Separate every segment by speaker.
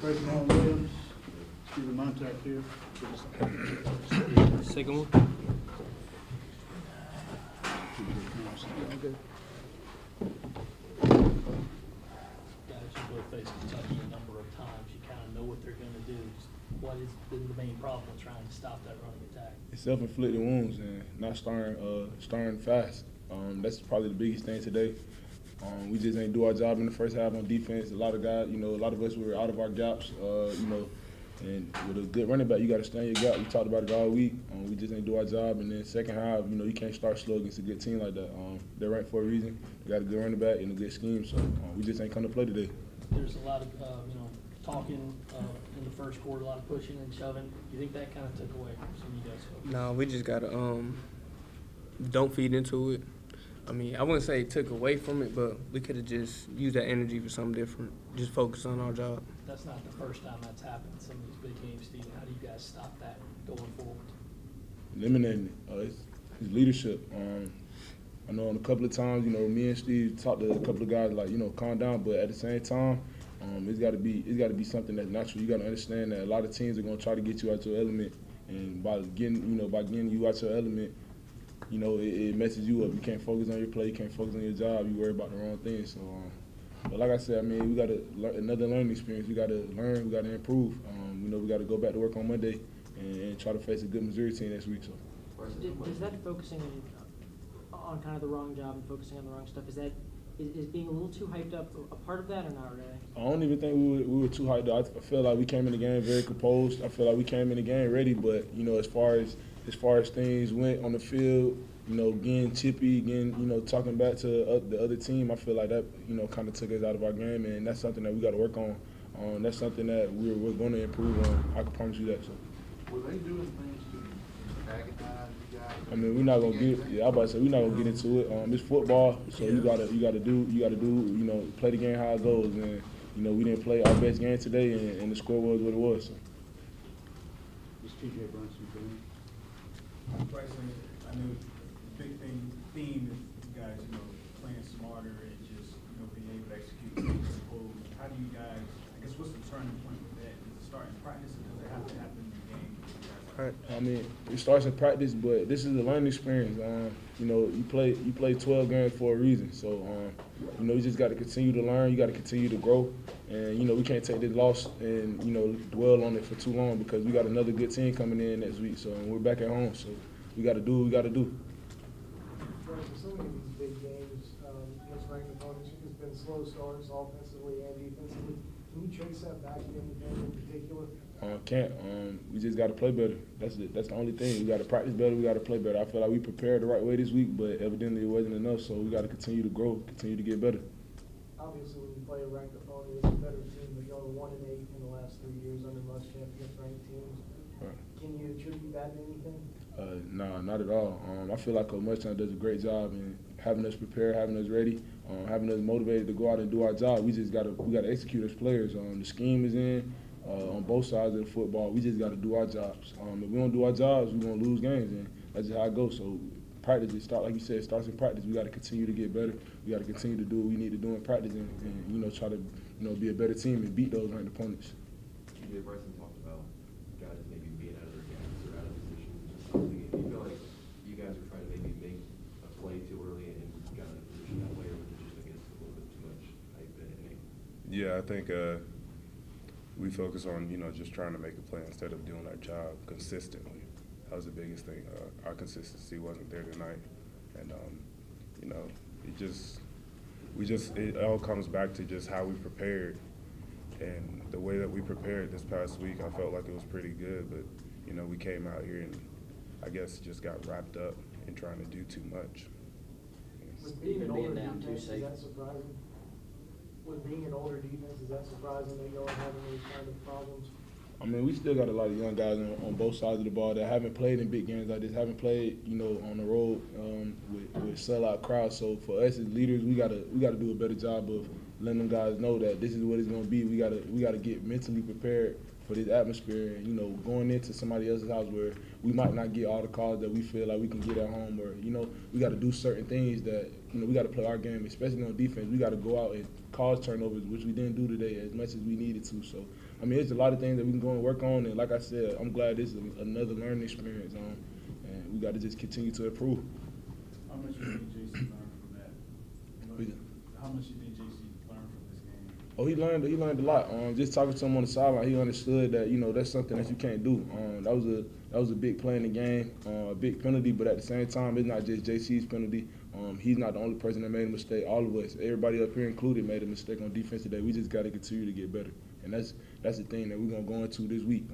Speaker 1: Tracy Williams, Stephen Montac here.
Speaker 2: Second one.
Speaker 3: Guys, you both faced Kentucky a number of times. You kind of know what they're going to do. What has been the main problem with trying to stop that running attack?
Speaker 4: It's self-inflicted wounds and not starting fast. That's probably the biggest thing today. We just ain't do our job in the first half on defense. A lot of guys, a lot of us were out of our gaps, and with a good running back, you got to stay in your gap. We talked about it all week. We just ain't do our job. And then second half, you can't start slow against a good team like that. They're ranked for a reason. They got a good running back and a good scheme, so we just ain't come to play today.
Speaker 3: There's a lot of, talking in the first quarter, a lot of pushing and shoving. Do you think that kind of took away from some of you guys?
Speaker 2: No, we just gotta don't feed into it. I mean, I wouldn't say it took away from it, but we could have just used that energy for something different. Just focus on our job.
Speaker 3: That's not the first time that's happened in some of these big games, Steve. How do you guys stop that going forward?
Speaker 4: Eliminating it. It's leadership. I know on a couple of times, me and Steve talked to a couple of guys like, calm down, but at the same time, it's got to be something that's natural. You got to understand that a lot of teams are going to try to get you out your element, and by getting you out your element, it messes you up. You can't focus on your play. You can't focus on your job. You worry about the wrong things. So, but like I said, we got another learning experience. We got to learn. We got to improve. We got to go back to work on Monday and try to face a good Missouri team next week. So,
Speaker 5: is that focusing on kind of the wrong job and focusing on the wrong stuff? Is being a little too hyped up a part of that or not really?
Speaker 4: I don't even think we were too hyped up. I feel like we came in the game very composed. I feel like we came in the game ready. But as far as things went on the field, getting chippy, talking back to the other team, I feel like that, kind of took us out of our game, and that's something that we got to work on. That's something that we're going to improve on. I can promise you that. So.
Speaker 1: Were they doing things to antagonize you guys?
Speaker 4: We're not gonna get. Yeah, I about to say we're not gonna get into it. It's football, so you gotta do, play the game how it goes. And we didn't play our best game today, and the score was what it was. So.
Speaker 1: This TJ Brunson doing?
Speaker 6: Bryson, I know the big theme is you guys, playing smarter and just, being able to execute goals. How do you guys, I guess, what's the turning point with that? Does it start in practice or does it have to happen in the game?
Speaker 4: It starts in practice, but this is a learning experience. You play 12 games for a reason. So, you just got to continue to learn. You got to continue to grow. And, we can't take this loss and, dwell on it for too long because we got another good team coming in next week. So, we're back at home. So, we got to do what we got to do.
Speaker 7: For so many of these big games, against ranked opponents, it's been slow starts offensively and defensively. Can you trace that back to any game in particular?
Speaker 4: Can't. We just got to play better. That's it. That's the only thing. We got to practice better. We got to play better. I feel like we prepared the right way this week, but evidently it wasn't enough. So we got to continue to grow, continue to get better.
Speaker 7: Obviously, when you play a ranked opponent, it's a better team, but y'all are 1-8 in the last 3 years under Muschamp against ranked teams.
Speaker 4: Right.
Speaker 7: Can you attribute that to anything?
Speaker 4: Nah, not at all. I feel like Coach Muschamp does a great job in having us prepared, having us ready, having us motivated to go out and do our job. We got to execute as players. The scheme is in. On both sides of the football, we just got to do our jobs. If we don't do our jobs, we're going to lose games, and that's just how it goes. So practice, like you said, it starts in practice. We got to continue to get better. We got to continue to do what we need to do in practice and try to be a better team and beat those ranked opponents.
Speaker 8: TJ Brunson talked about guys maybe being out of their games or out of position. Do you feel like you guys are trying to maybe make a play too early and got in a position that way, or was it just, I guess, a little bit too much hype in it?
Speaker 9: Yeah, I think we focus on, just trying to make a play instead of doing our job consistently. That was the biggest thing. Our consistency wasn't there tonight. And, it all comes back to just how we prepared. And the way that we prepared this past week, I felt like it was pretty good. But, we came out here and I guess just got wrapped up in trying to do too much.
Speaker 5: With being an older defense,
Speaker 7: is that surprising? With being an older defense, is that surprising that y'all are having these kind of problems?
Speaker 4: We still got a lot of young guys on both sides of the ball that haven't played in big games like this, haven't played, on the road with sellout crowds. So for us as leaders, we gotta do a better job of letting them guys know that this is what it's gonna be. We gotta get mentally prepared for this atmosphere, and going into somebody else's house where we might not get all the calls that we feel like we can get at home, or we got to do certain things that we got to play our game, especially on defense. We got to go out and cause turnovers, which we didn't do today as much as we needed to. So I mean, there's a lot of things that we can go and work on, and like I said, I'm glad this is another learning experience, and we got to just continue to improve.
Speaker 6: How much you think JC learned from that? How much you think JC learned from this game?
Speaker 4: Oh, he learned a lot. Just talking to him on the sideline, he understood that that's something that you can't do. That was a big play in the game, a big penalty, but at the same time, it's not just JC's penalty. He's not the only person that made a mistake. All of us, everybody up here included, made a mistake on defense today. We just got to continue to get better, and that's the thing that we're gonna go into this week.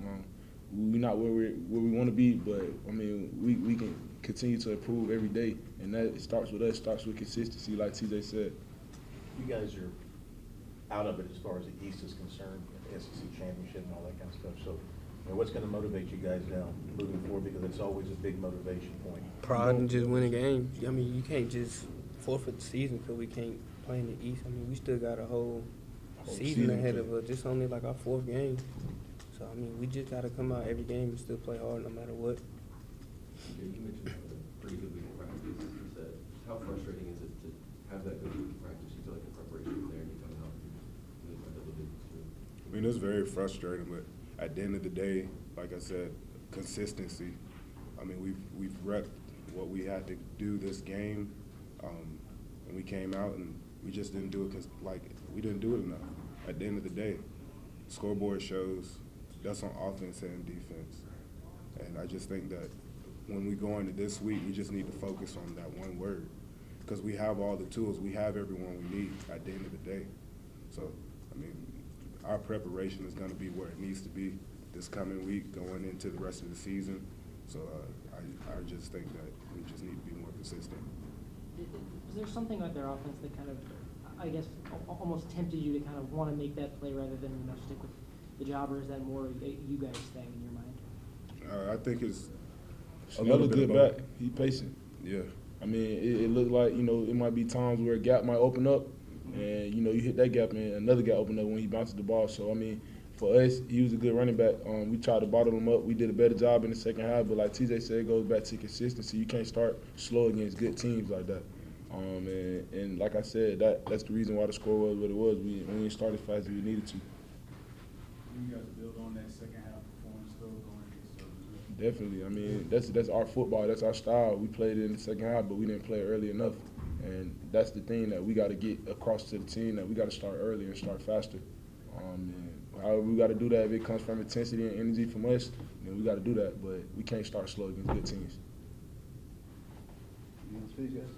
Speaker 4: We're not where we want to be, but I mean we can continue to improve every day, and that starts with us. Starts with consistency, like TJ said.
Speaker 10: You guys are out of it as far as the East is concerned, the SEC championship and all that kind of stuff. So, what's going to motivate you guys now moving forward? Because it's always a big motivation point.
Speaker 2: Pride in just winning games. I mean, you can't just forfeit the season because we can't play in the East. I mean, we still got a whole season ahead of us. It's only like our 4th game. So, I mean, we just got to come out every game and still play hard no matter what.
Speaker 8: You mentioned a pretty good week of practice. Is that, how frustrating is it to have that good week of practice? You feel like the preparation is there and you come out and win by double digits too?
Speaker 9: I mean, it's very frustrating, but at the end of the day, like I said, consistency. I mean, we've repped what we had to do this game, and we came out and we just didn't do it because, we didn't do it enough. At the end of the day, scoreboard shows that's on offense and defense. And I just think that when we go into this week, we just need to focus on that one word because we have all the tools. We have everyone we need at the end of the day. So, I mean, our preparation is going to be where it needs to be this coming week going into the rest of the season. So I just think that we just need to be more consistent.
Speaker 5: Is there something about their offense that kind of, I guess, almost tempted you to kind of want to make that play rather than stick with the job, or is that more a you guys thing in your mind?
Speaker 9: I think it's
Speaker 4: Another good back. He patient.
Speaker 9: Yeah.
Speaker 4: I mean, it looked like, it might be times where a gap might open up, and, you hit that gap and another gap open up when he bounces the ball. So, I mean, for us, he was a good running back. We tried to bottle him up. We did a better job in the second half, but like TJ said, it goes back to consistency. You can't start slow against good teams like that. And like I said, that's the reason why the score was what it was. We didn't start as fast as we needed to.
Speaker 6: You guys build on that second half performance though going against those.
Speaker 4: Definitely. I mean, that's our football. That's our style. We played it in the second half, but we didn't play it early enough. And that's the thing that we got to get across to the team, that we got to start early and start faster. And however we got to do that, if it comes from intensity and energy from us, then we got to do that. But we can't start slow against good teams.
Speaker 1: You want to speak, guys?